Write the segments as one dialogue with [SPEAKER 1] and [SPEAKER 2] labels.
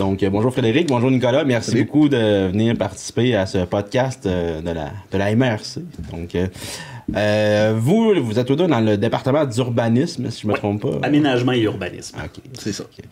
[SPEAKER 1] Donc, bonjour Frédéric, bonjour Nicolas. Merci beaucoup de venir participer à ce podcast de la MRC. Donc, vous êtes tous deux dans le département d'urbanisme, si je ne me trompe pas.
[SPEAKER 2] Aménagement et urbanisme.
[SPEAKER 1] OK, c'est ça. Okay.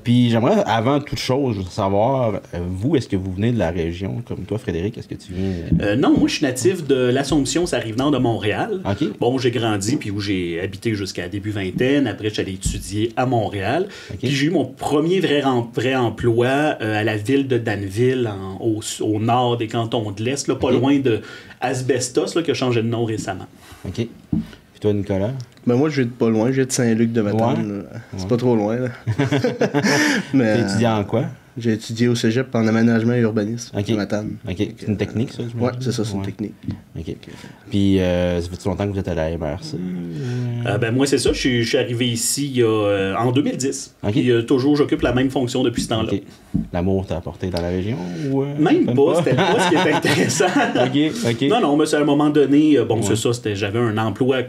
[SPEAKER 1] Puis j'aimerais, avant toute chose, savoir, vous, est-ce que vous venez de la région, comme toi, Frédéric? Est-ce que tu viens...
[SPEAKER 2] Non, moi, je suis natif de l'Assomption, ça arrive nord de Montréal.
[SPEAKER 1] Okay.
[SPEAKER 2] Bon, j'ai grandi, puis où j'ai habité jusqu'à début vingtaine. Après, j'allais étudier à Montréal. Okay. Puis j'ai eu mon premier vrai emploi à la ville de Danville, au nord des cantons de l'Est, là, pas loin de Asbestos, là, qui a changé de nom récemment.
[SPEAKER 1] OK. Puis toi, Nicolas?
[SPEAKER 3] Ben moi, je viens de pas loin. Je viens de Saint-Luc de Matane. Ouais. C'est pas trop loin. Là.
[SPEAKER 1] Mais, t'as étudié en quoi?
[SPEAKER 3] J'ai étudié au cégep en aménagement et urbanisme à Matane.
[SPEAKER 1] OK. C'est une technique, ça?
[SPEAKER 3] Oui, c'est ça, c'est une technique.
[SPEAKER 1] OK. Puis, ça fait longtemps que vous êtes à la MRC?
[SPEAKER 2] Ben moi, c'est ça. Je suis arrivé ici en 2010. Okay. Puis, toujours, j'occupe la même fonction depuis ce temps-là. Okay.
[SPEAKER 1] L'amour t'a apporté dans la région? Ou,
[SPEAKER 2] même pas. C'était pas ce qui était intéressant.
[SPEAKER 1] OK.
[SPEAKER 2] Non, mais à un moment donné, c'est ça. J'avais un emploi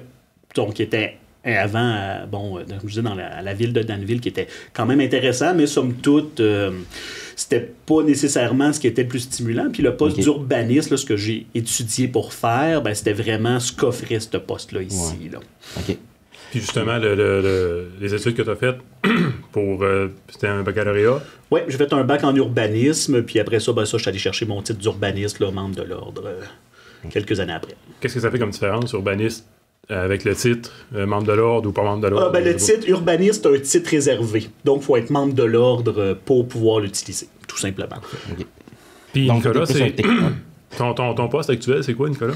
[SPEAKER 2] qui était... avant, comme je disais, dans la ville de Danville, qui était quand même intéressant, mais somme toute, c'était pas nécessairement ce qui était le plus stimulant. Puis le poste d'urbaniste, là, ce que j'ai étudié pour faire, c'était vraiment ce qu'offrait ce poste-là ici.
[SPEAKER 1] Ouais.
[SPEAKER 2] Là.
[SPEAKER 1] OK.
[SPEAKER 4] Puis justement, les études que tu as faites pour... c'était un baccalauréat?
[SPEAKER 2] Oui, j'ai fait un bac en urbanisme, puis après ça, je suis allé chercher mon titre d'urbaniste, là, membre de l'ordre, quelques années après.
[SPEAKER 4] Qu'est-ce que ça fait comme différence, urbaniste? Avec le titre, membre de l'ordre ou pas membre de l'ordre?
[SPEAKER 2] Le titre urbaniste est un titre réservé. Donc, il faut être membre de l'ordre pour pouvoir l'utiliser, tout simplement.
[SPEAKER 1] Okay.
[SPEAKER 4] Puis, donc, Nicolas, c'est... ton poste actuel, c'est quoi, Nicolas?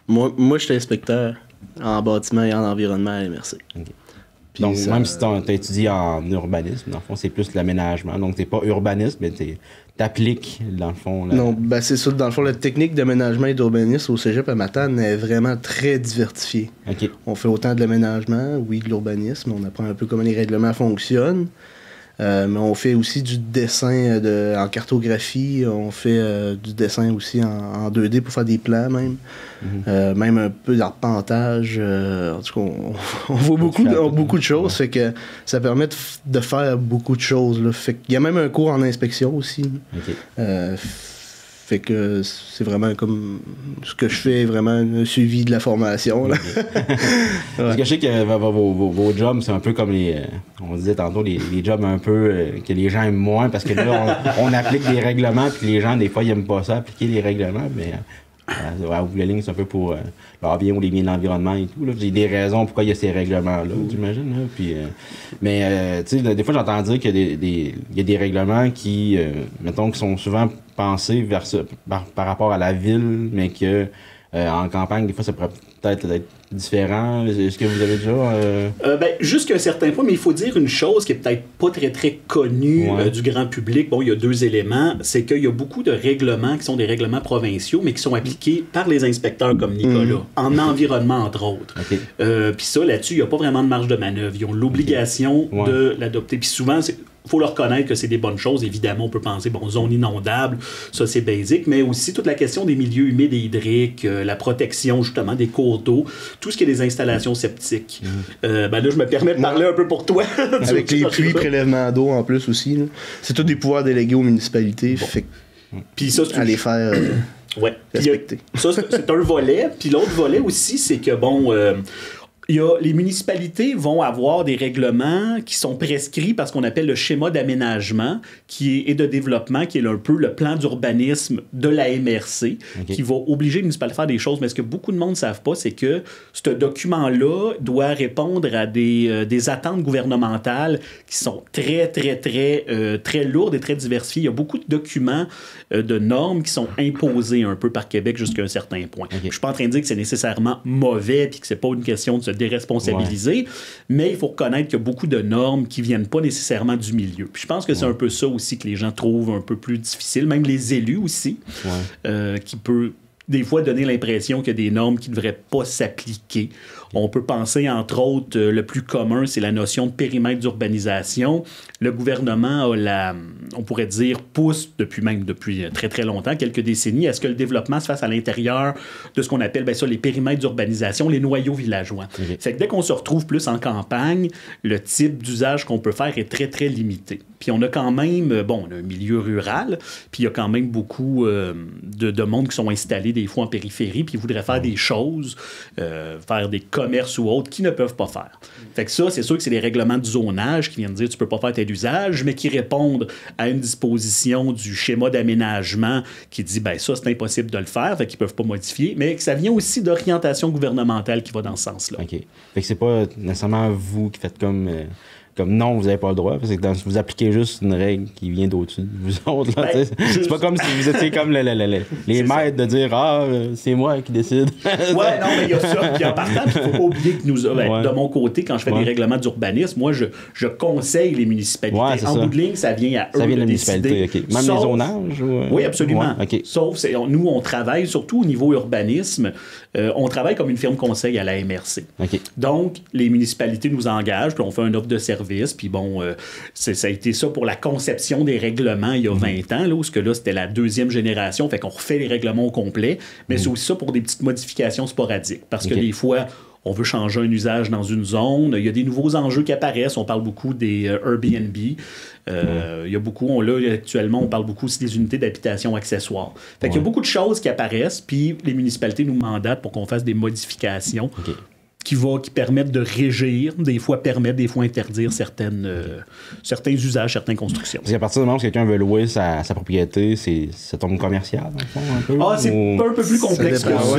[SPEAKER 3] Moi je suis inspecteur en bâtiment et en environnement à MRC.
[SPEAKER 1] Okay. Donc, même si tu as étudié en urbanisme, dans le fond, c'est plus l'aménagement. Donc, tu n'es pas urbaniste, mais tu appliques, dans le fond...
[SPEAKER 3] Non, c'est ça. Dans le fond, la technique d'aménagement et d'urbanisme au cégep à Matane est vraiment très diversifiée.
[SPEAKER 1] Okay.
[SPEAKER 3] On fait autant de l'aménagement, oui, de l'urbanisme. On apprend un peu comment les règlements fonctionnent. Mais on fait aussi du dessin en cartographie. On fait du dessin aussi en 2D pour faire des plans, même. Mm-hmm. Même un peu d'arpentage. En tout cas, on voit beaucoup de choses. Fait que ça permet de faire beaucoup de choses. Là. Fait qu'il y a même un cours en inspection aussi.
[SPEAKER 1] Okay.
[SPEAKER 3] Fait que c'est vraiment comme ce que je fais, vraiment un suivi de la formation. Là.
[SPEAKER 1] Parce que je sais que vos jobs, c'est un peu comme on disait tantôt, les jobs un peu que les gens aiment moins, parce que là, on applique des règlements, puis les gens, des fois, ils n'aiment pas ça, appliquer les règlements, mais à bout de la ligne, c'est un peu pour leur bien ou les biens de l'environnement et tout. Il y a des raisons pourquoi il y a ces règlements-là, j'imagine. Là, puis, mais tu sais, des fois, j'entends dire qu'il y a des règlements qui, mettons, qui sont souvent pensés par rapport à la ville, mais que en campagne, des fois, ça pourrait peut-être être différent. Est-ce que vous avez déjà...
[SPEAKER 2] jusqu'à un certain point, mais il faut dire une chose qui est peut-être pas très, très connue du grand public. Bon, il y a deux éléments. C'est qu'il y a beaucoup de règlements qui sont des règlements provinciaux, mais qui sont appliqués par les inspecteurs comme Nicolas, en environnement, entre autres.
[SPEAKER 1] Okay.
[SPEAKER 2] Puis ça, là-dessus, il n'y a pas vraiment de marge de manœuvre. Ils ont l'obligation de l'adopter. Puis souvent, il faut leur reconnaître que c'est des bonnes choses. Évidemment, on peut penser, zone inondable, ça c'est basique, mais aussi toute la question des milieux humides et hydriques, la protection justement des cours d'eau, tout ce qui est des installations septiques. Là, je me permets de parler un peu pour toi.
[SPEAKER 3] Avec les puits, prélèvement d'eau en plus aussi. Là. C'est tous des pouvoirs délégués aux municipalités. Fait
[SPEAKER 2] puis ça,
[SPEAKER 3] à les faire respecter.
[SPEAKER 2] Ça, c'est un volet. Puis l'autre volet aussi, c'est que les municipalités vont avoir des règlements qui sont prescrits par ce qu'on appelle le schéma d'aménagement et de développement, qui est un peu le plan d'urbanisme de la MRC, qui va obliger les municipalités à faire des choses. Mais ce que beaucoup de monde ne savent pas, c'est que ce document-là doit répondre à des attentes gouvernementales qui sont très, très, très, très lourdes et très diversifiées. Il y a beaucoup de documents, de normes qui sont imposées un peu par Québec jusqu'à un certain point. Je ne suis pas en train de dire que c'est nécessairement mauvais et que ce n'est pas une question de se déresponsabiliser, mais il faut reconnaître qu'il y a beaucoup de normes qui ne viennent pas nécessairement du milieu. Puis je pense que c'est un peu ça aussi que les gens trouvent un peu plus difficile, même les élus aussi, qui peut des fois donner l'impression qu'il y a des normes qui ne devraient pas s'appliquer. On peut penser, entre autres, le plus commun, c'est la notion de périmètre d'urbanisation. Le gouvernement on pourrait dire, pousse depuis très, très longtemps, quelques décennies, à ce que le développement se fasse à l'intérieur de ce qu'on appelle les périmètres d'urbanisation, les noyaux villageois. Fait que dès qu'on se retrouve plus en campagne, le type d'usage qu'on peut faire est très, très limité. Puis on a quand même, on a un milieu rural, puis il y a quand même beaucoup de monde qui sont installés des fois en périphérie, puis ils voudraient faire des choses, faire des commerces ou autres, qui ne peuvent pas faire. Fait que ça, c'est sûr que c'est les règlements du zonage qui viennent dire tu peux pas faire tel usage, mais qui répondent à une disposition du schéma d'aménagement qui dit, ça, c'est impossible de le faire, fait qu'ils peuvent pas modifier, mais que ça vient aussi d'orientation gouvernementale qui va dans ce sens-là.
[SPEAKER 1] OK. Fait que c'est pas nécessairement vous qui faites comme non, vous n'avez pas le droit, parce que vous appliquez juste une règle qui vient d'au-dessus de vous autres. Là, c'est pas comme si vous étiez comme les maîtres de dire c'est moi qui décide.
[SPEAKER 2] Ouais, non, mais il y a ça. Puis en partant, il faut pas oublier que de mon côté, quand je fais des règlements d'urbanisme, moi, je conseille les municipalités. En bout de ligne, ça vient à eux de décider.
[SPEAKER 1] Okay. Même les zonages?
[SPEAKER 2] Oui, absolument.
[SPEAKER 1] Ouais, okay.
[SPEAKER 2] Sauf, nous, on travaille, surtout au niveau urbanisme, on travaille comme une firme conseil à la MRC.
[SPEAKER 1] Okay.
[SPEAKER 2] Donc, les municipalités nous engagent, puis on fait une offre de service. Puis ça a été ça pour la conception des règlements il y a 20 ans, là, où c'était la deuxième génération, fait qu'on refait les règlements au complet, mais c'est aussi ça pour des petites modifications sporadiques, parce que des fois, on veut changer un usage dans une zone, il y a des nouveaux enjeux qui apparaissent, on parle beaucoup des Airbnb, il y a beaucoup, actuellement, on parle beaucoup aussi des unités d'habitation accessoires. Fait qu'il y a beaucoup de choses qui apparaissent, puis les municipalités nous mandatent pour qu'on fasse des modifications.
[SPEAKER 1] Okay.
[SPEAKER 2] Qui permettre de régir, des fois permettre, des fois interdire certains usages, certaines constructions.
[SPEAKER 1] Parce qu'à partir du moment où quelqu'un veut louer sa propriété, ça tombe commercial, dans le fond, un peu?
[SPEAKER 2] C'est un peu plus complexe que ça.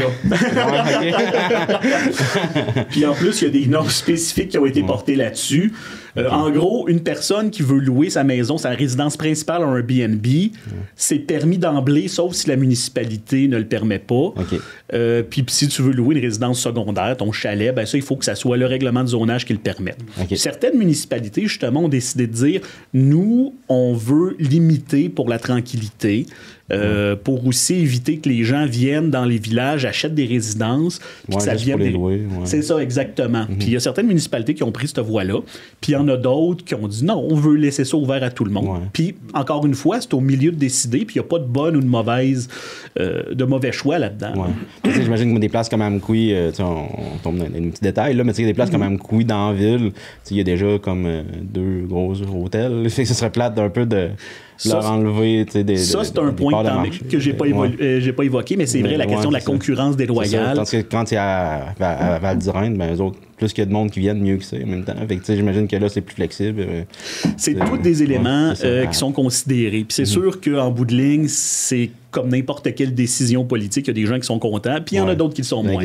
[SPEAKER 2] Puis en plus, il y a des normes spécifiques qui ont été portées là-dessus. En gros, une personne qui veut louer sa maison, sa résidence principale en Airbnb, c'est permis d'emblée, sauf si la municipalité ne le permet pas.
[SPEAKER 1] Okay.
[SPEAKER 2] Puis si tu veux louer une résidence secondaire, ton chalet, ça, il faut que ça soit le règlement de zonage qui le permette.
[SPEAKER 1] Okay.
[SPEAKER 2] Certaines municipalités, justement, ont décidé de dire, nous, on veut limiter pour la tranquillité, pour aussi éviter que les gens viennent dans les villages, achètent des résidences, puis que ça vienne
[SPEAKER 1] des louer.
[SPEAKER 2] C'est ça, exactement. Puis il y a certaines municipalités qui ont pris cette voie-là, puis il y en a d'autres qui ont dit non, on veut laisser ça ouvert à tout le monde. Puis, encore une fois, c'est au milieu de décider, puis il n'y a pas de bonne ou de mauvais choix là-dedans.
[SPEAKER 1] J'imagine que des places comme Amqui, on tombe dans des petits détails, là, mais des places comme Amqui dans la ville, il y a déjà comme 2 gros hôtels. Ce serait plate d'un peu de leur enlever
[SPEAKER 2] ça, c'est un point que j'ai pas évoqué, mais c'est vrai, la question de la concurrence déloyale.
[SPEAKER 1] Parce que quand tu es à Val-d'Irène, eux autres, plus qu'il y a de monde qui viennent, mieux que ça en même temps. Fait que, j'imagine que là, c'est plus flexible.
[SPEAKER 2] C'est tous des éléments qui sont considérés. Puis c'est sûr qu'en bout de ligne, c'est comme n'importe quelle décision politique, il y a des gens qui sont contents, puis il y en a d'autres qui le sont moins.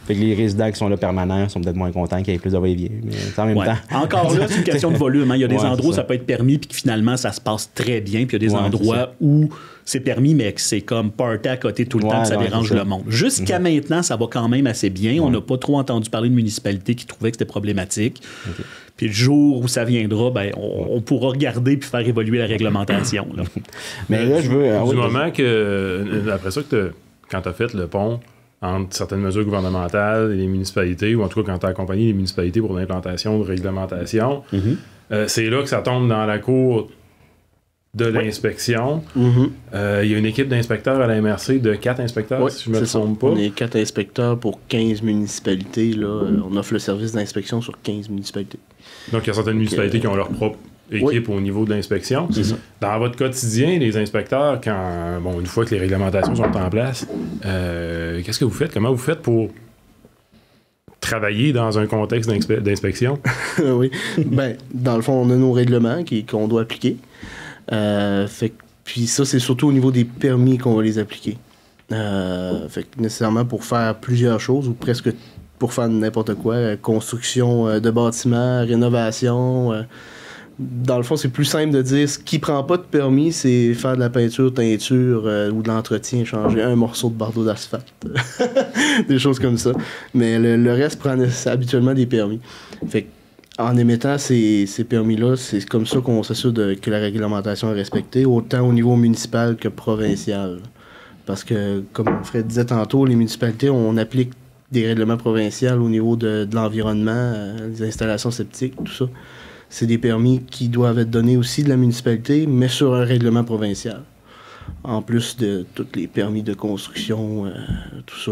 [SPEAKER 1] Fait que les résidents qui sont là permanents sont peut-être moins contents qu'il y ait plus de va-et-vient. Mais en même temps.
[SPEAKER 2] Encore là, c'est une question de volume. Il y a des endroits où ça peut être permis, puis que finalement, ça se passe très bien. Puis il y a des endroits où c'est permis, mais que c'est comme party à côté tout le temps, que ça dérange le monde. Jusqu'à maintenant, ça va quand même assez bien. On n'a pas trop entendu parler de municipalités qui trouvaient que c'était problématique. Puis le jour où ça viendra, on pourra regarder puis faire évoluer la réglementation. Là.
[SPEAKER 1] Mais là, je veux.
[SPEAKER 4] Du moment que, après ça, quand tu as fait le pont entre certaines mesures gouvernementales et les municipalités, ou en tout cas quand tu as accompagné les municipalités pour l'implantation de réglementation, c'est là que ça tombe dans la cour de l'inspection. Il y a une équipe d'inspecteurs à la MRC de 4 inspecteurs, si je ne me trompe pas.
[SPEAKER 3] On est 4 inspecteurs pour 15 municipalités. Là. On offre le service d'inspection sur 15 municipalités.
[SPEAKER 4] Donc, il y a certaines municipalités qui ont leur propre équipe au niveau de l'inspection. Dans votre quotidien, les inspecteurs, une fois que les réglementations sont en place, qu'est-ce que vous faites? Comment vous faites pour travailler dans un contexte d'inspection?
[SPEAKER 3] Oui. Dans le fond, on a nos règlements qu'on doit appliquer. Puis ça, c'est surtout au niveau des permis qu'on va les appliquer. Nécessairement pour faire plusieurs choses, ou presque pour faire n'importe quoi, construction de bâtiments, rénovation. Dans le fond, c'est plus simple de dire ce qui prend pas de permis, c'est faire de la peinture, teinture ou de l'entretien, changer un morceau de bardeau d'asphalte. Des choses comme ça. Mais le reste prend habituellement des permis. En émettant ces permis-là, c'est comme ça qu'on s'assure que la réglementation est respectée, autant au niveau municipal que provincial. Parce que, comme Fred disait tantôt, les municipalités, on applique des règlements provinciaux au niveau de l'environnement, des installations septiques, tout ça. C'est des permis qui doivent être donnés aussi de la municipalité, mais sur un règlement provincial. En plus de tous les permis de construction, tout ça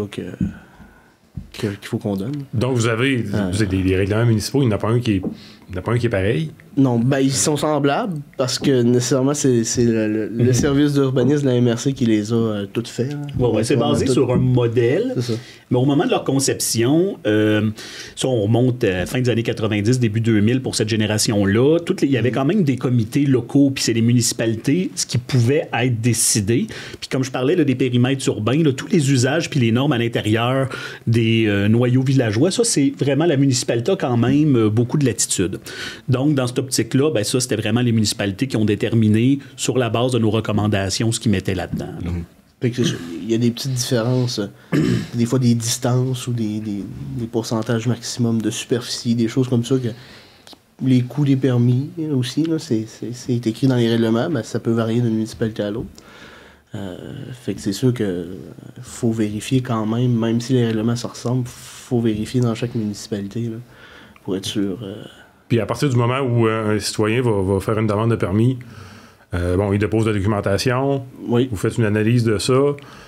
[SPEAKER 3] qu'il faut qu'on donne.
[SPEAKER 4] Donc, vous avez des règlements municipaux. Il n'y en a pas un qui est n'y en a pas un qui est pareil.
[SPEAKER 3] Non, ben ils sont semblables parce que nécessairement c'est le service d'urbanisme de la MRC qui les a toutes fait.
[SPEAKER 2] Ouais, c'est basé sur un modèle.
[SPEAKER 3] C'est ça.
[SPEAKER 2] Mais au moment de leur conception, ça on remonte à fin des années 90, début 2000 pour cette génération-là, il y avait quand même des comités locaux, puis c'est les municipalités, ce qui pouvait être décidé. Puis comme je parlais là, des périmètres urbains, là, tous les usages puis les normes à l'intérieur des noyaux villageois, ça c'est vraiment la municipalité a quand même beaucoup de latitude. Donc dans cette optique-là, ben, ça c'était vraiment les municipalités qui ont déterminé sur la base de nos recommandations ce qu'ils mettaient là-dedans. Là.
[SPEAKER 3] Fait que il y a des petites différences, des fois des distances ou des pourcentages maximum de superficie, des choses comme ça que les coûts des permis aussi, là, c'est écrit dans les règlements, ben, ça peut varier d'une municipalité à l'autre. Fait que c'est sûr que faut vérifier quand même si les règlements se ressemblent, faut vérifier dans chaque municipalité là, pour être sûr.
[SPEAKER 4] Puis à partir du moment où un citoyen va faire une demande de permis, il dépose la documentation,
[SPEAKER 3] Oui.
[SPEAKER 4] vous faites une analyse de ça.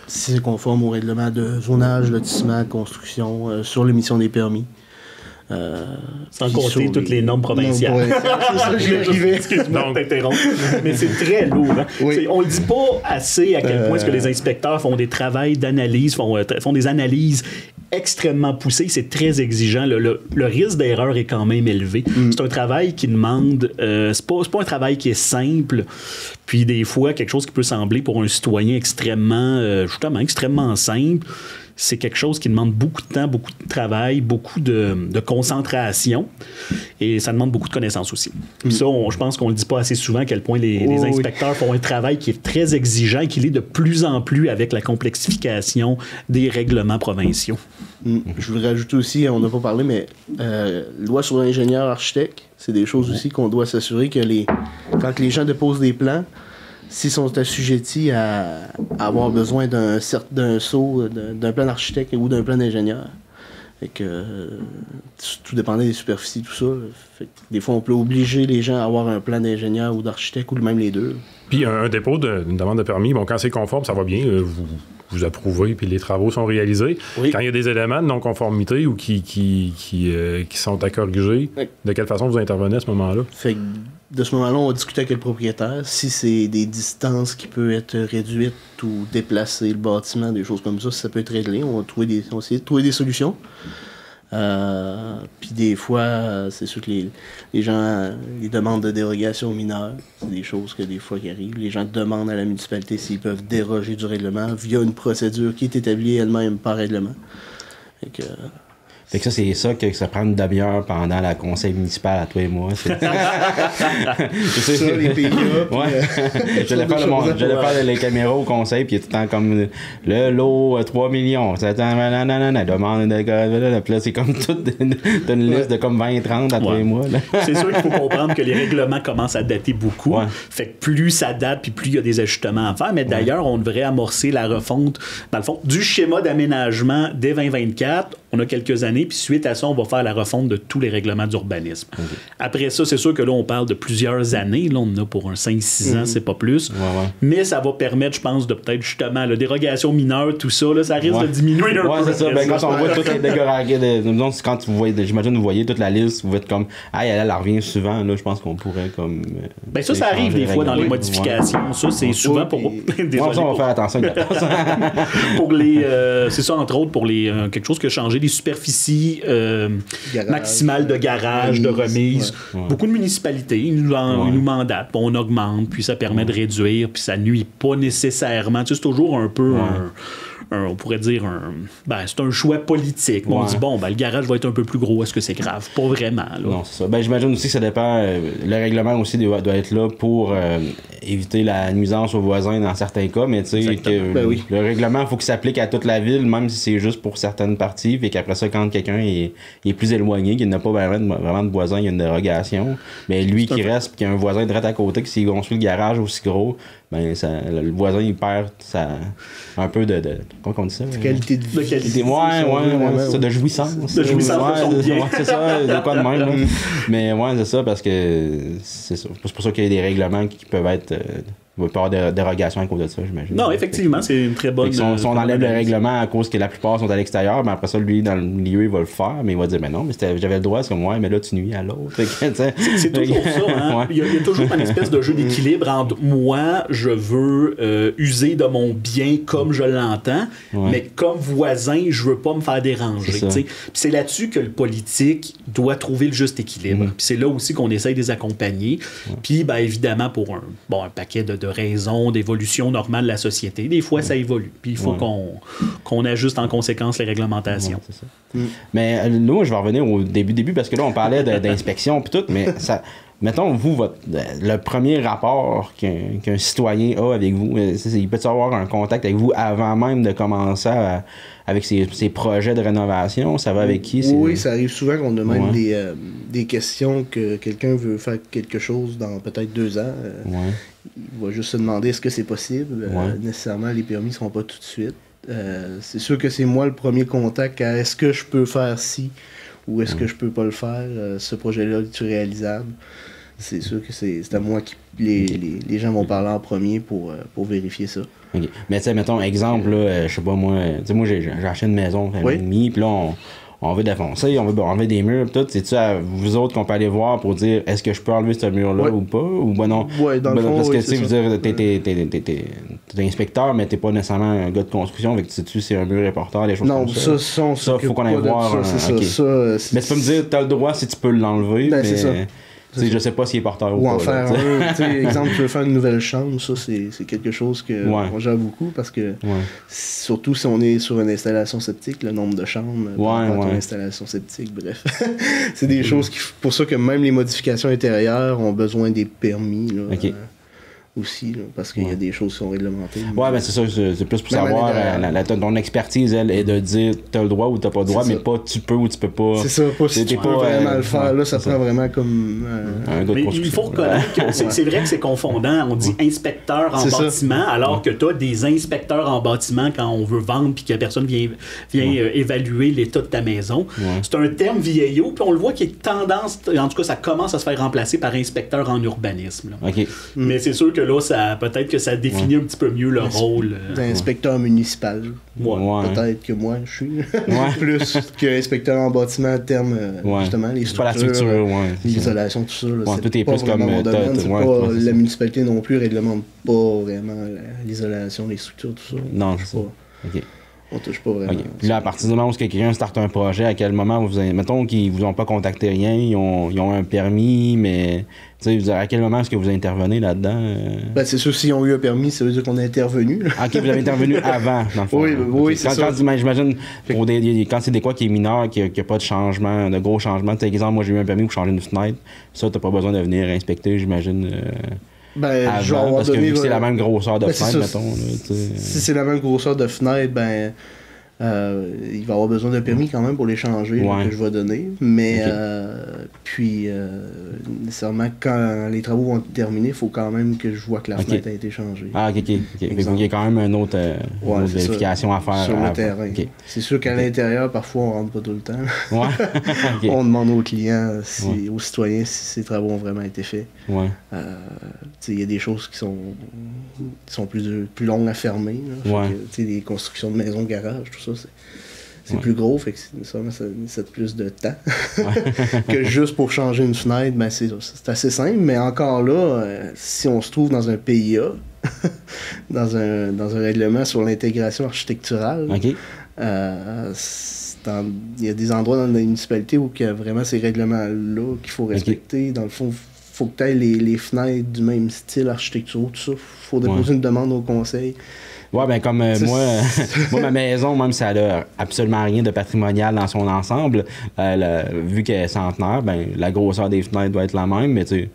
[SPEAKER 3] Si c'est conforme au règlement de zonage, lotissement, construction, sur l'émission des permis.
[SPEAKER 2] Sans compter toutes les normes provinciales.
[SPEAKER 3] Non, ouais, c'est ça, j'y arrivais.
[SPEAKER 2] Excuse-moi de t'interrompre. Mais c'est très lourd. Hein?
[SPEAKER 3] Oui.
[SPEAKER 2] On le dit pas assez à quel point est-ce que les inspecteurs font des travaux d'analyse, font des analyses extrêmement poussées. C'est très exigeant. Le risque d'erreur est quand même élevé. C'est un travail qui demande... c'est pas un travail qui est simple. Puis des fois, quelque chose qui peut sembler pour un citoyen extrêmement simple, c'est quelque chose qui demande beaucoup de temps, beaucoup de travail, beaucoup de concentration. Et ça demande beaucoup de connaissances aussi. Puis ça, je pense qu'on ne le dit pas assez souvent à quel point les inspecteurs font un travail qui est très exigeant et qui l'est de plus en plus avec la complexification des règlements provinciaux.
[SPEAKER 3] Je voudrais rajouter aussi, on n'a pas parlé, mais loi sur l'ingénieur architecte, c'est des choses aussi qu'on doit s'assurer que quand les gens déposent des plans, s'ils sont assujettis à avoir besoin d'un saut, d'un plan d'architecte ou d'un plan d'ingénieur. Fait que tout dépendait des superficies, tout ça. Fait que des fois, on peut obliger les gens à avoir un plan d'ingénieur ou d'architecte ou même les deux.
[SPEAKER 4] Puis un dépôt d'une demande de permis, quand c'est conforme, ça va bien, vous approuvez, puis les travaux sont réalisés.
[SPEAKER 3] Oui.
[SPEAKER 4] Quand il y a des éléments de non-conformité ou qui sont à corriger, de quelle façon vous intervenez à ce moment-là?
[SPEAKER 3] Fait que de ce moment-là, on va discuter avec le propriétaire. Si c'est des distances qui peuvent être réduites ou déplacer le bâtiment, des choses comme ça peut être réglé. On va essayer de trouver des solutions. Puis des fois, c'est sûr que les gens, les demandes de dérogation mineures, c'est des choses que des fois qui arrivent. Les gens demandent à la municipalité s'ils peuvent déroger du règlement via une procédure qui est établie elle-même par règlement.
[SPEAKER 1] Fait que ça, c'est ça que ça prend une demi-heure pendant la conseil municipal à toi et moi. C'est
[SPEAKER 3] ça, les PIA.
[SPEAKER 1] Ouais. J'allais faire les caméras au conseil, puis il y a tout le temps comme le lot 3 millions. Ça demande de. Puis là, c'est comme toute une liste de comme 20-30 à toi et moi. Là.
[SPEAKER 2] C'est sûr qu'il faut comprendre que les règlements commencent à dater beaucoup. Ouais. Fait que plus ça date, puis plus il y a des ajustements à faire. Mais d'ailleurs, on devrait amorcer la refonte, dans le fond, du schéma d'aménagement dès 2024. On a quelques années, puis suite à ça, on va faire la refonte de tous les règlements d'urbanisme. Okay. Après ça, c'est sûr que là, on parle de plusieurs années. Là, on en a pour un 5-6 ans, c'est pas plus.
[SPEAKER 1] Ouais.
[SPEAKER 2] Mais ça va permettre, je pense, de peut-être justement la dérogation mineure, tout ça, là, ça risque de diminuer un peu.
[SPEAKER 1] Ouais, c'est ça. Quand on voit toutes les dérogations, quand vous voyez, j'imagine, vous voyez toute la liste, vous êtes comme, elle revient souvent. Là, je pense qu'on pourrait comme.
[SPEAKER 2] Ça arrive des fois dans les modifications. Ça, c'est souvent pour.
[SPEAKER 1] Ça, on va faire attention.
[SPEAKER 2] Pour les. C'est ça, entre autres, pour les quelque chose qui a changé. Les superficies maximales de garage, de remise.
[SPEAKER 1] Ouais.
[SPEAKER 2] Beaucoup de municipalités, ils nous mandatent, on augmente, puis ça permet de réduire, puis ça nuit pas nécessairement. Tu sais, c'est toujours un peu on pourrait dire c'est un choix politique. On dit, le garage va être un peu plus gros, est-ce que c'est grave? Pas vraiment. Là.
[SPEAKER 1] Non, c'est ça. J'imagine aussi que ça dépend. Le règlement aussi doit être là pour éviter la nuisance aux voisins dans certains cas, mais tu sais que le règlement, il faut qu'il s'applique à toute la ville, même si c'est juste pour certaines parties, puis qu'après ça, quand quelqu'un est plus éloigné, qu'il n'a pas vraiment de voisin, il y a une dérogation, mais lui qui reste, puis qu'il y a un voisin direct à côté, qui s'il construit le garage aussi gros, le voisin, il perd un peu de comment on dit ça?
[SPEAKER 3] Qualité de vie.
[SPEAKER 1] C'est ça, de jouissance.
[SPEAKER 2] De jouissance de son bien.
[SPEAKER 1] C'est ça, de quoi de même. Mais c'est ça, parce que c'est ça. C'est pour ça qu'il y a des règlements qui peuvent être Il va pas y avoir de dérogation à cause de ça, j'imagine.
[SPEAKER 2] Non, effectivement, c'est une très bonne...
[SPEAKER 1] Si on enlève le règlement à cause que la plupart sont à l'extérieur, ben après ça, lui, dans le milieu, il va le faire, mais il va dire, ben non, mais j'avais le droit, c'est comme moi, mais là, tu nuis à l'autre.
[SPEAKER 2] C'est toujours ça, hein? Il y a toujours une espèce de jeu d'équilibre entre moi, je veux user de mon bien comme je l'entends, mais comme voisin, je veux pas me faire déranger. Puis c'est là-dessus que le politique doit trouver le juste équilibre. Puis c'est là aussi qu'on essaye de les accompagner. Puis, ben, évidemment, pour un paquet de raisons d'évolution normale de la société. Des fois, ça évolue. Puis il faut qu'on ajuste en conséquence les réglementations.
[SPEAKER 1] C'est ça. Mais là, je vais revenir au début, parce que là, on parlait d'inspection puis tout, mais ça... Mettons, vous, le premier rapport qu'un citoyen a avec vous, il peut avoir un contact avec vous avant même de commencer avec ses projets de rénovation? Ça va avec qui?
[SPEAKER 3] Oui, ça arrive souvent qu'on demande des questions que quelqu'un veut faire quelque chose dans peut-être 2 ans. Il va juste se demander est-ce que c'est possible. Nécessairement, les permis ne seront pas tout de suite. C'est sûr que c'est moi le premier contact à est-ce que je peux faire ci ou est-ce que je peux pas le faire? Ce projet-là, est-tu réalisable? C'est sûr que c'est à moi que les gens vont parler en premier pour vérifier ça.
[SPEAKER 1] Okay. Mais tu sais, mettons, exemple, je sais pas moi, tu sais, moi j'ai acheté une maison, un an et demi, puis là, on veut défoncer, on veut enlever des murs, pis tout. C'est-tu à vous autres qu'on peut aller voir pour dire est-ce que je peux enlever ce mur-là ou pas? Ou ben non?
[SPEAKER 3] Dans le fond,
[SPEAKER 1] parce que tu sais, je veux dire, t'es inspecteur, mais t'es pas nécessairement un gars de construction, fait que sais-tu, c'est un mur réporteur, des choses comme ça.
[SPEAKER 3] Non, ça,
[SPEAKER 1] faut qu'on aille voir. Mais tu peux me dire, t'as le droit si tu peux l'enlever, mais...
[SPEAKER 3] c'est ça.
[SPEAKER 1] Je sais pas s'il est porteur ou pas.
[SPEAKER 3] Ou en faire un. Exemple, tu veux faire une nouvelle chambre, ça, c'est quelque chose qu'on gère beaucoup parce que, surtout si on est sur une installation septique, le nombre de chambres, par rapport à une installation septique, bref. C'est des choses pour ça que même les modifications intérieures ont besoin des permis. Là, aussi, là, parce qu'il y a des choses qui sont réglementées.
[SPEAKER 1] Ouais, ben c'est ça, c'est plus pour savoir, ton expertise, elle, est de dire t'as le droit ou t'as pas le droit, mais pas tu peux ou tu peux pas.
[SPEAKER 3] C'est ça, pas si tu peux vraiment le faire, là, ça prend vraiment comme
[SPEAKER 1] un gars de construction.
[SPEAKER 2] Il faut reconnaître que c'est vrai que c'est confondant, on dit inspecteur en bâtiment, alors que t'as des inspecteurs en bâtiment quand on veut vendre puis que la personne vient évaluer l'état de ta maison. C'est un terme vieillot, puis on le voit qu'il y a tendance, en tout cas ça commence à se faire remplacer par inspecteur en urbanisme. Là. Mais c'est sûr que là, peut-être que ça définit un petit peu mieux le rôle.
[SPEAKER 3] D'inspecteur municipal. Peut-être que moi, je suis. Plus qu'inspecteur en bâtiment à terme, justement, les structures, l'isolation, tout ça. C'est pas vraiment mon domaine. La municipalité non plus réglemente pas vraiment l'isolation, les structures, tout ça.
[SPEAKER 1] Non, je sais pas.
[SPEAKER 3] On touche pas vraiment.
[SPEAKER 1] Puis là, à partir du moment où quelqu'un starte un projet, à quel moment mettons qu'ils vous ont pas contacté rien, ils ont un permis, mais à quel moment est-ce que vous intervenez là-dedans?
[SPEAKER 3] Ben, c'est sûr, s'ils ont eu un permis, ça veut dire qu'on est intervenu.
[SPEAKER 1] Ok, vous avez intervenu avant, dans le fond.
[SPEAKER 3] Oui, c'est ça.
[SPEAKER 1] J'imagine, quand c'est des quoi qui est mineur, qu'il n'y a pas de changement, de gros changements. Par exemple, moi j'ai eu un permis pour changer une fenêtre. Ça, t'as pas besoin de venir inspecter, j'imagine. Avant, parce que c'est la même grosseur de fenêtre, mettons.
[SPEAKER 3] Si c'est la même grosseur de fenêtre, il va avoir besoin d'un permis quand même pour les changer que je vais donner. Mais nécessairement, quand les travaux vont être terminés, il faut quand même que je vois que la fenêtre a été changée.
[SPEAKER 1] Ah, ok. Il y a quand même une autre vérification à faire.
[SPEAKER 3] Sur le terrain. C'est sûr qu'à l'intérieur, parfois, on rentre pas tout le temps.
[SPEAKER 1] On
[SPEAKER 3] demande aux clients, aux citoyens, si ces travaux ont vraiment été faits. Il y a des choses qui sont plus longues à fermer. Les constructions de maisons, garages, tout ça, c'est plus gros, fait que ça nécessite plus de temps que juste pour changer une fenêtre. C'est assez simple, mais encore là, si on se trouve dans un PIA, dans un règlement sur l'intégration architecturale, il y a des endroits dans la municipalité où il y a vraiment ces règlements-là qu'il faut respecter. Dans le fond, faut que tu aies les fenêtres du même style architectural, tout ça. Faut déposer une demande au conseil.
[SPEAKER 1] Ouais, ben comme moi, ma maison, même si elle a absolument rien de patrimonial dans son ensemble, vu qu'elle est centenaire, la grosseur des fenêtres doit être la même, mais je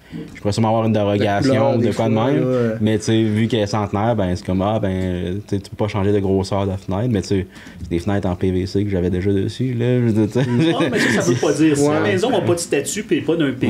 [SPEAKER 1] pourrais sûrement avoir une dérogation de quoi de même, mais vu qu'elle est centenaire, c'est comme, tu peux pas changer de grosseur de fenêtre, mais c'est des fenêtres en PVC que j'avais déjà dessus, là.
[SPEAKER 2] Non, mais ça veut pas dire. Si la maison n'a pas de statut et pas d'un PIA,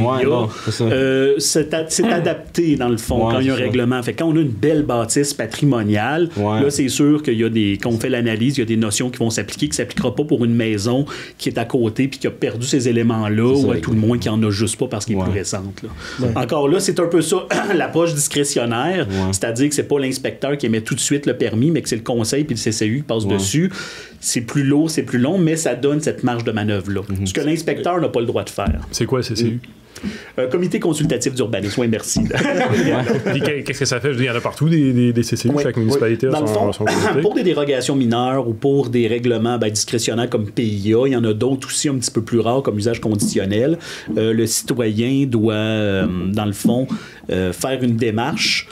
[SPEAKER 2] c'est adapté, dans le fond, quand il y a un règlement. Fait que quand on a une belle bâtisse patrimoniale, là, c'est sûr qu'il y a quand on fait l'analyse, il y a des notions qui vont s'appliquer, qui ne s'appliquera pas pour une maison qui est à côté puis qui a perdu ces éléments-là, ou à tout le moins qui n'en a juste pas parce qu'il est plus récente. Là. Encore là, c'est un peu ça, l'approche discrétionnaire, c'est-à-dire que c'est pas l'inspecteur qui émet tout de suite le permis, mais que c'est le conseil puis le CCU qui passe dessus. C'est plus lourd, c'est plus long, mais ça donne cette marge de manœuvre-là. Ce que l'inspecteur n'a pas le droit de faire.
[SPEAKER 4] C'est quoi le CCU?
[SPEAKER 2] Comité consultatif d'urbanisme. Oui, merci.
[SPEAKER 4] Puis qu'est-ce que ça fait? Je dis, il y en a partout des CCU, chaque municipalité a son comité.
[SPEAKER 2] Pour des dérogations mineures ou pour des règlements discrétionnaires comme PIA, il y en a d'autres aussi un petit peu plus rares comme usage conditionnel. Le citoyen doit, dans le fond, faire une démarche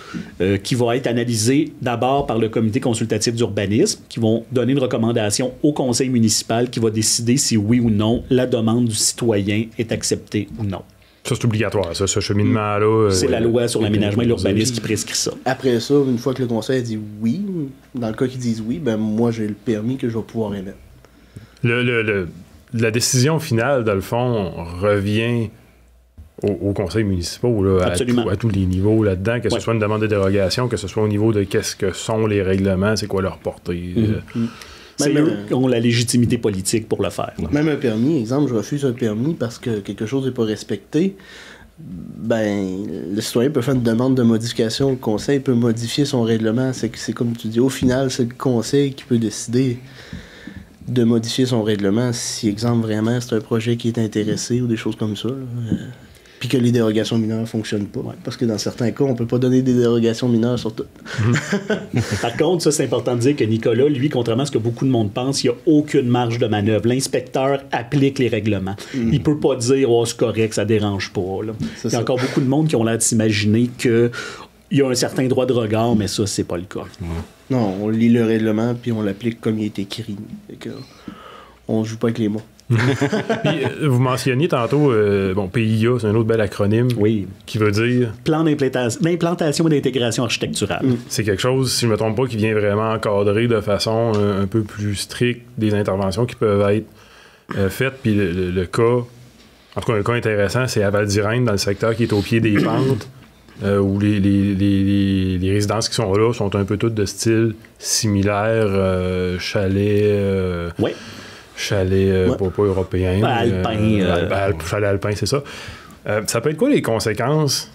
[SPEAKER 2] qui va être analysée d'abord par le comité consultatif d'urbanisme, qui vont donner une recommandation au conseil municipal qui va décider si oui ou non la demande du citoyen est acceptée ou non.
[SPEAKER 4] Ça, c'est obligatoire, ça, ce cheminement-là.
[SPEAKER 2] C'est la loi sur l'aménagement et l'urbanisme qui prescrit ça.
[SPEAKER 3] Après ça, une fois que le conseil a dit oui, dans le cas qu'ils disent oui, ben moi, j'ai le permis que je vais pouvoir émettre.
[SPEAKER 4] La décision finale, dans le fond, revient au conseil municipal, là, à tous les niveaux là-dedans, que ce soit une demande de dérogation, que ce soit au niveau de qu'est-ce que sont les règlements, c'est quoi leur portée.
[SPEAKER 2] C'est eux qui ont la légitimité politique pour le faire.
[SPEAKER 3] Même un permis, exemple, je refuse un permis parce que quelque chose n'est pas respecté, ben, le citoyen peut faire une demande de modification, le conseil peut modifier son règlement. C'est comme tu dis, au final, c'est le conseil qui peut décider de modifier son règlement si, exemple, vraiment, c'est un projet qui est intéressé ou des choses comme ça. Puis que les dérogations mineures ne fonctionnent pas. Parce que dans certains cas, on ne peut pas donner des dérogations mineures sur tout.
[SPEAKER 2] Par contre, ça, c'est important de dire que Nicolas, lui, contrairement à ce que beaucoup de monde pense, il n'y a aucune marge de manœuvre. L'inspecteur applique les règlements. Il ne peut pas dire « Oh, c'est correct, ça ne dérange pas ». Il y a encore beaucoup de monde qui ont l'air de s'imaginer qu'il y a un certain droit de regard, mais ça, c'est pas le cas.
[SPEAKER 3] Non, on lit le règlement puis on l'applique comme il est écrit. On ne joue pas avec les mots.
[SPEAKER 4] Puis, vous mentionniez tantôt, PIA, c'est un autre bel acronyme qui veut dire...
[SPEAKER 2] Plan d'implantation et d'intégration architecturale.
[SPEAKER 4] C'est quelque chose, si je ne me trompe pas, qui vient vraiment encadrer de façon un peu plus stricte des interventions qui peuvent être faites. Puis le cas, en tout cas, un cas intéressant, c'est à Val-d'Irène, dans le secteur qui est au pied des pentes, où les résidences qui sont là sont un peu toutes de style similaire, chalet... chalet pas européen.
[SPEAKER 2] Alpin.
[SPEAKER 4] Chalet alpin, c'est ça. Ça peut être quoi les conséquences?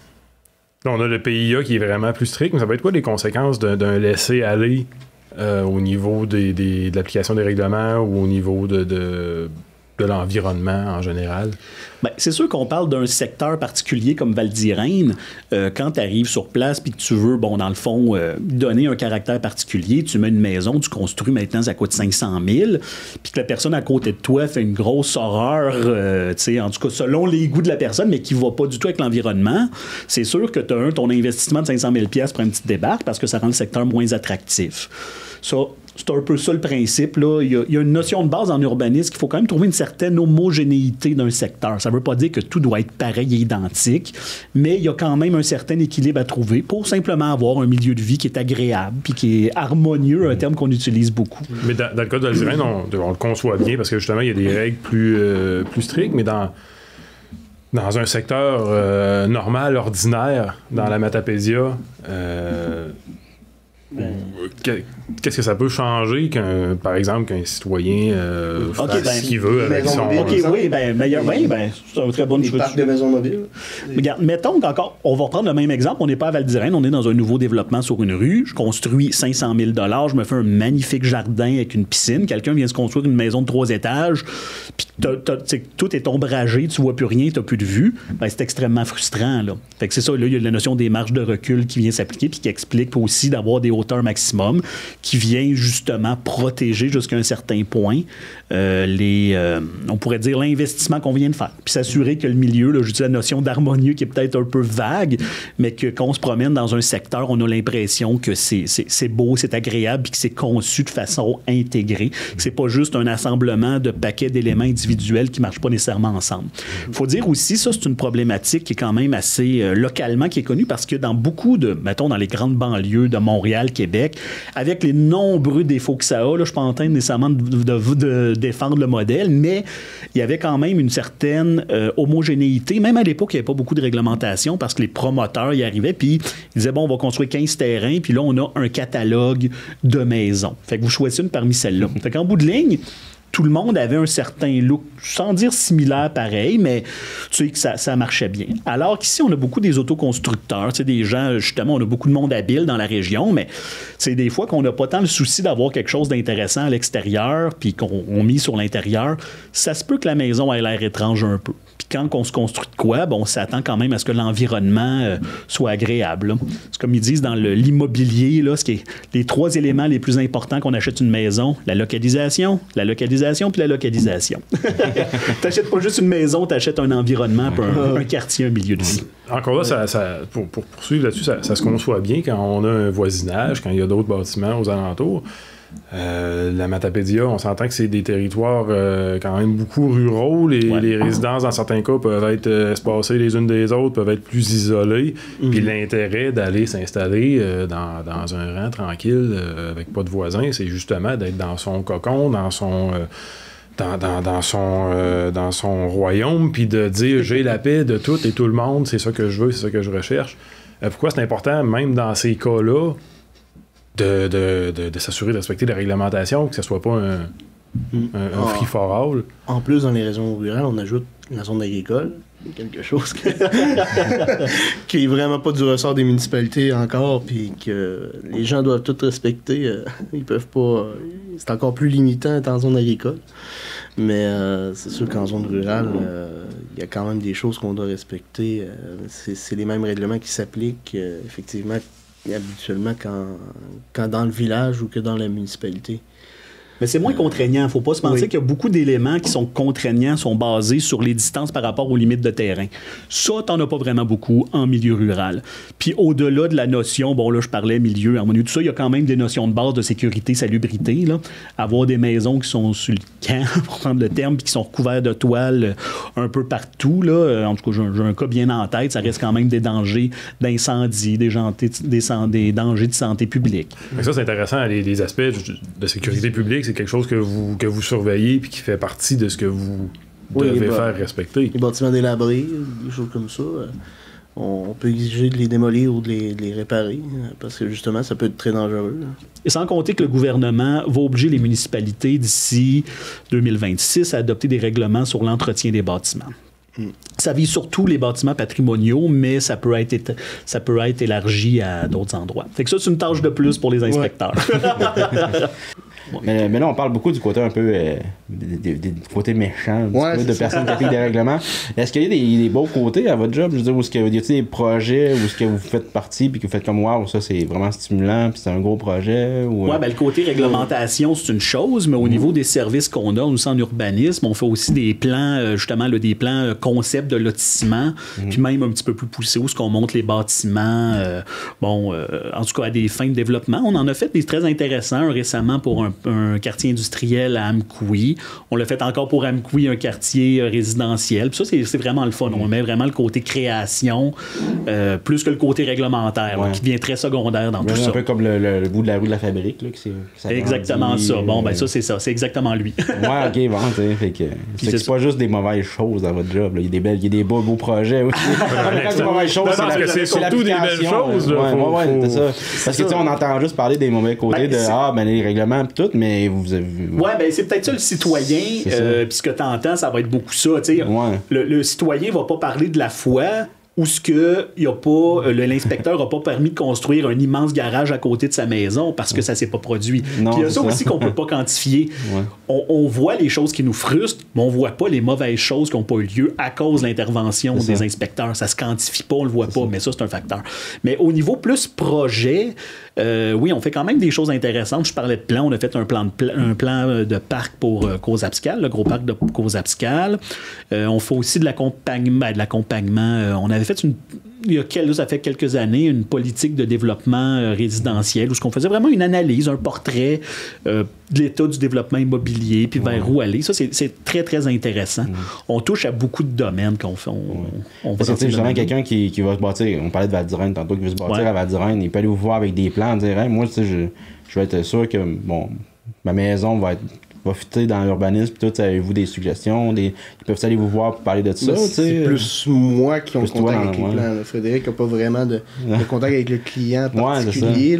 [SPEAKER 4] Là, on a le PIA qui est vraiment plus strict, mais ça peut être quoi les conséquences d'un laisser-aller au niveau de l'application des règlements ou au niveau de l'environnement en général?
[SPEAKER 2] Ben, c'est sûr qu'on parle d'un secteur particulier comme Val-d'Irène. Quand tu arrives sur place puis que tu veux, dans le fond, donner un caractère particulier, tu mets une maison, tu construis maintenant, ça coûte 500 000, puis que la personne à côté de toi fait une grosse horreur, en tout cas, selon les goûts de la personne, mais qui ne va pas du tout avec l'environnement, c'est sûr que tu as ton investissement de 500 000 $ pour une petite débarque parce que ça rend le secteur moins attractif. Ça, c'est un peu ça le principe. Là. Il y a une notion de base en urbanisme qu'il faut quand même trouver une certaine homogénéité d'un secteur. Ça ne veut pas dire que tout doit être pareil et identique, mais il y a quand même un certain équilibre à trouver pour simplement avoir un milieu de vie qui est agréable puis qui est harmonieux, un terme qu'on utilise beaucoup.
[SPEAKER 4] Mais dans le cas de Val-d'Irène, on le conçoit bien parce que justement, il y a des règles plus strictes, mais dans un secteur normal, ordinaire, dans la Matapédia, qu'est-ce que ça peut changer par exemple qu'un citoyen fasse ce qu'il veut avec son...
[SPEAKER 2] c'est un très bon
[SPEAKER 3] choix. Des parcs de maisons mobiles.
[SPEAKER 2] Regarde, mettons qu'encore, on va reprendre le même exemple, on n'est pas à Val-d'Irène, on est dans un nouveau développement sur une rue, je construis 500 000 $, je me fais un magnifique jardin avec une piscine, quelqu'un vient se construire une maison de 3 étages, puis tout est ombragé, tu vois plus rien, tu n'as plus de vue, c'est extrêmement frustrant. Là. Fait que c'est ça, là, il y a la notion des marges de recul qui vient s'appliquer, puis qui explique aussi d'avoir des hauteurs maximum, qui vient justement protéger jusqu'à un certain point on pourrait dire l'investissement qu'on vient de faire, puis s'assurer que le milieu, là, j'utilise la notion d'harmonieux qui est peut-être un peu vague, mais que quand on se promène dans un secteur, on a l'impression que c'est beau, c'est agréable, puis que c'est conçu de façon intégrée, que c'est pas juste un assemblement de paquets d'éléments individuels qui marchent pas nécessairement ensemble. Il faut dire aussi, ça, c'est une problématique qui est quand même assez localement qui est connue parce que dans beaucoup dans les grandes banlieues de Montréal, Québec, avec les nombreux défauts que ça a. Là, je ne suis pas en train nécessairement de défendre le modèle, mais il y avait quand même une certaine homogénéité. Même à l'époque, il n'y avait pas beaucoup de réglementation parce que les promoteurs y arrivaient, puis ils disaient, bon, on va construire 15 terrains, puis là, on a un catalogue de maisons. Fait que vous choisissez une parmi celles-là. Fait qu'en bout de ligne, tout le monde avait un certain look, sans dire similaire pareil, mais tu sais que ça marchait bien. Alors qu'ici, on a beaucoup des autoconstructeurs, tu sais, des gens, justement, on a beaucoup de monde habile dans la région, mais c'est des fois qu'on n'a pas tant le souci d'avoir quelque chose d'intéressant à l'extérieur, puis qu'on mise sur l'intérieur. Ça se peut que la maison ait l'air étrange un peu. Puis quand on se construit de quoi, bon, on s'attend quand même à ce que l'environnement soit agréable. Là. C'est comme ils disent dans l'immobilier, là, ce qui est les 3 éléments les plus importants qu'on achète une maison, la localisation puis la localisation. T'achètes pas juste une maison, t'achètes un environnement, un quartier, un milieu de vie.
[SPEAKER 4] Encore là, pour poursuivre là-dessus, ça se conçoit bien quand on a un voisinage, quand il y a d'autres bâtiments aux alentours. La Matapédia, on s'entend que c'est des territoires quand même beaucoup ruraux. Les résidences, dans certains cas, peuvent être espacées les unes des autres, peuvent être plus isolées. Puis l'intérêt d'aller s'installer dans un rang tranquille, avec pas de voisins, c'est justement d'être dans son cocon, dans son royaume, puis de dire j'ai la paix de tout et tout le monde, c'est ça que je veux, c'est ça que je recherche. Pourquoi c'est important, même dans ces cas-là, de s'assurer de respecter les réglementations, que ce soit pas un free-for-all.
[SPEAKER 3] En plus, dans les régions rurales, on ajoute la zone agricole, quelque chose qui est vraiment pas du ressort des municipalités encore, puis que les gens doivent tout respecter. Ils peuvent pas... c'est encore plus limitant d'être en zone agricole. Mais c'est sûr qu'en zone rurale, il y a quand même des choses qu'on doit respecter. C'est les mêmes règlements qui s'appliquent, effectivement, habituellement quand dans le village ou que dans la municipalité.
[SPEAKER 2] Mais c'est moins contraignant. Il ne faut pas se penser qu'il y a beaucoup d'éléments qui sont contraignants, sont basés sur les distances par rapport aux limites de terrain. Ça, tu n'en as pas vraiment beaucoup en milieu rural. Puis au-delà de la notion, bon là, je parlais milieu, harmonie, tout ça, il y a quand même des notions de base de sécurité, salubrité. Là. Avoir des maisons qui sont sur le camp, pour prendre le terme, puis qui sont recouvertes de toiles un peu partout. Là. En tout cas, j'ai un cas bien en tête. Ça reste quand même des dangers d'incendie, des dangers de santé publique.
[SPEAKER 4] Mais ça, c'est intéressant, les aspects de sécurité publique. C'est quelque chose que vous surveillez puis qui fait partie de ce que vous devez faire respecter.
[SPEAKER 3] Les bâtiments délabrés, des choses comme ça, on peut exiger de les démolir ou de les réparer parce que justement, ça peut être très dangereux.
[SPEAKER 2] Et sans compter que le gouvernement va obliger les municipalités d'ici 2026 à adopter des règlements sur l'entretien des bâtiments. Ça vise surtout les bâtiments patrimoniaux, mais ça peut être élargi à d'autres endroits. Fait que ça, c'est une tâche de plus pour les inspecteurs.
[SPEAKER 1] Mais là, on parle beaucoup du côté un peu du côté méchant, de personnes qui appliquent des règlements. Est-ce qu'il y a des beaux côtés à votre job? Je veux dire, ou est-ce qu'il y a des projets où est-ce que vous faites partie puis que vous faites comme wow, ça c'est vraiment stimulant puis c'est un gros projet? Ou,
[SPEAKER 2] le côté réglementation, c'est une chose, mais au niveau des services qu'on a, nous en urbanisme, on fait aussi des plans, justement, des plans concept de lotissement, puis même un petit peu plus poussé où est-ce qu'on monte les bâtiments, en tout cas à des fins de développement. On en a fait des très intéressants récemment pour un quartier industriel à Amkoui. On l'a fait encore pour Amkoui, un quartier résidentiel. Puis ça, c'est vraiment le fun. On met vraiment le côté création plus que le côté réglementaire, qui devient très secondaire dans tout ça.
[SPEAKER 1] Un peu comme le bout de la rue de la Fabrique. Là,
[SPEAKER 2] ça exactement ça. Bon, ben ça, c'est ça. C'est exactement lui.
[SPEAKER 1] OK, bon, tu sais. Fait que c'est pas juste des mauvaises choses dans votre job. Là. Il y a des beaux projets aussi.
[SPEAKER 4] Des mauvaises choses, c'est surtout des belles choses.
[SPEAKER 1] C'est ça. Parce que, tu sais, on entend juste parler des mauvais côtés les règlements et tout, mais vous avez...
[SPEAKER 2] c'est peut-être ça le citoyen, puis ce que tu entends, ça va être beaucoup ça. Le citoyen va pas parler de la foi où ce que l'inspecteur n'a pas permis de construire un immense garage à côté de sa maison parce que ça s'est pas produit. Puis il y a ça aussi qu'on peut pas quantifier. On voit les choses qui nous frustrent, mais on voit pas les mauvaises choses qui n'ont pas eu lieu à cause de l'intervention des inspecteurs. Ça se quantifie pas, on le voit pas, mais ça, c'est un facteur. Mais au niveau plus projet, on fait quand même des choses intéressantes. Je parlais de plan. On a fait un plan de parc pour Cause-Abscal, le gros parc de Cause-Abscal. On fait aussi de l'accompagnement. On avait fait ça fait quelques années, une politique de développement résidentiel où on faisait vraiment une analyse, un portrait de l'état du développement immobilier, puis vers où aller. Ça, c'est très, très intéressant. On touche à beaucoup de domaines qu'on fait.
[SPEAKER 1] Parce que justement, quelqu'un qui va se bâtir, on parlait de Val-d'Irène tantôt, qui veut se bâtir à Val-d'Irène, il peut aller vous voir avec des plans, dire hey, moi, je vais être sûr que ma maison va fitter dans l'urbanisme, puis tout, avez-vous des suggestions, ils peuvent aller vous voir pour parler de ça.
[SPEAKER 3] C'est plus moi qui ont contact avec les plans. Là. Frédéric n'a pas vraiment de contact avec le client particulier.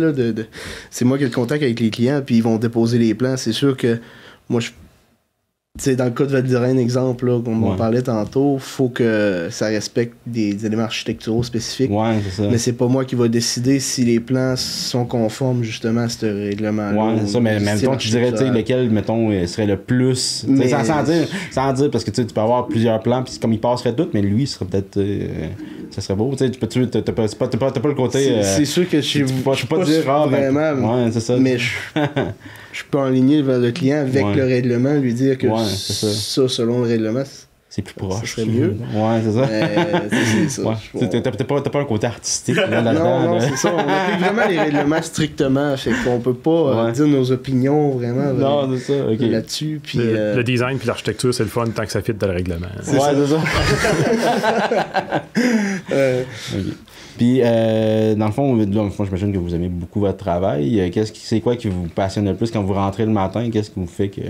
[SPEAKER 3] C'est moi qui ai le contact avec les clients, puis ils vont déposer les plans. C'est sûr que moi, dans le cas de Val-d'Irène, exemple, là, comme on parlait tantôt, il faut que ça respecte des éléments architecturaux spécifiques.
[SPEAKER 1] Ouais, c'est ça.
[SPEAKER 3] Mais c'est pas moi qui va décider si les plans sont conformes justement à ce règlement-là.
[SPEAKER 1] Ouais, c'est ça, mais mettons, tu dirais lequel, mettons, serait le plus. Mais... Sans dire, parce que tu peux avoir plusieurs plans, puis comme il passerait tout, mais lui, il serait peut-être. Ça serait beau. Tu t'as pas le côté.
[SPEAKER 3] C'est sûr que je peux pas dire vraiment.
[SPEAKER 1] Ouais, c'est ça.
[SPEAKER 3] Mais je peux enligner vers le client avec le règlement, lui dire que ça, selon le règlement,
[SPEAKER 1] c'est plus proche.
[SPEAKER 3] Ça serait mieux.
[SPEAKER 1] Ouais, c'est ça.
[SPEAKER 3] C'est ça.
[SPEAKER 1] Ouais. T'as pas un côté artistique
[SPEAKER 3] non, c'est ça. On applique vraiment les règlements strictement. Fait qu'on peut pas dire nos opinions vraiment là-dessus. Puis,
[SPEAKER 4] le design puis l'architecture, c'est le fun tant que ça fit dans le règlement.
[SPEAKER 1] C'est ça. Puis, dans le fond, j'imagine que vous aimez beaucoup votre travail. C'est quoi qui vous passionne le plus quand vous rentrez le matin? Qu'est-ce qui vous fait que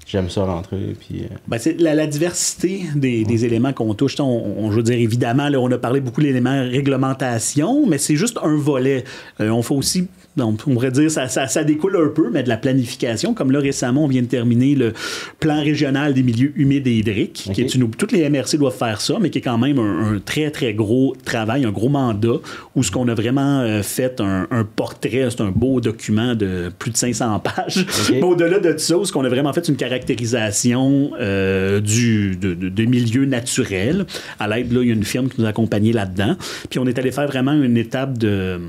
[SPEAKER 1] j'aime ça rentrer? Puis,
[SPEAKER 2] c'est la diversité des éléments qu'on touche. Je veux dire, évidemment, là, on a parlé beaucoup de l'élément réglementation, mais c'est juste un volet. On fait aussi... on pourrait dire ça découle un peu, mais de la planification. Comme là, récemment, on vient de terminer le plan régional des milieux humides et hydriques, qui est toutes les MRC doivent faire ça, mais qui est quand même un très, très gros travail, un gros mandat, où ce qu'on a vraiment fait un portrait, c'est un beau document de plus de 500 pages. Mais au-delà de ça, où ce qu'on a vraiment fait une caractérisation de milieux naturels. À l'aide, là, il y a une firme qui nous a accompagnés là-dedans. Puis on est allé faire vraiment une étape de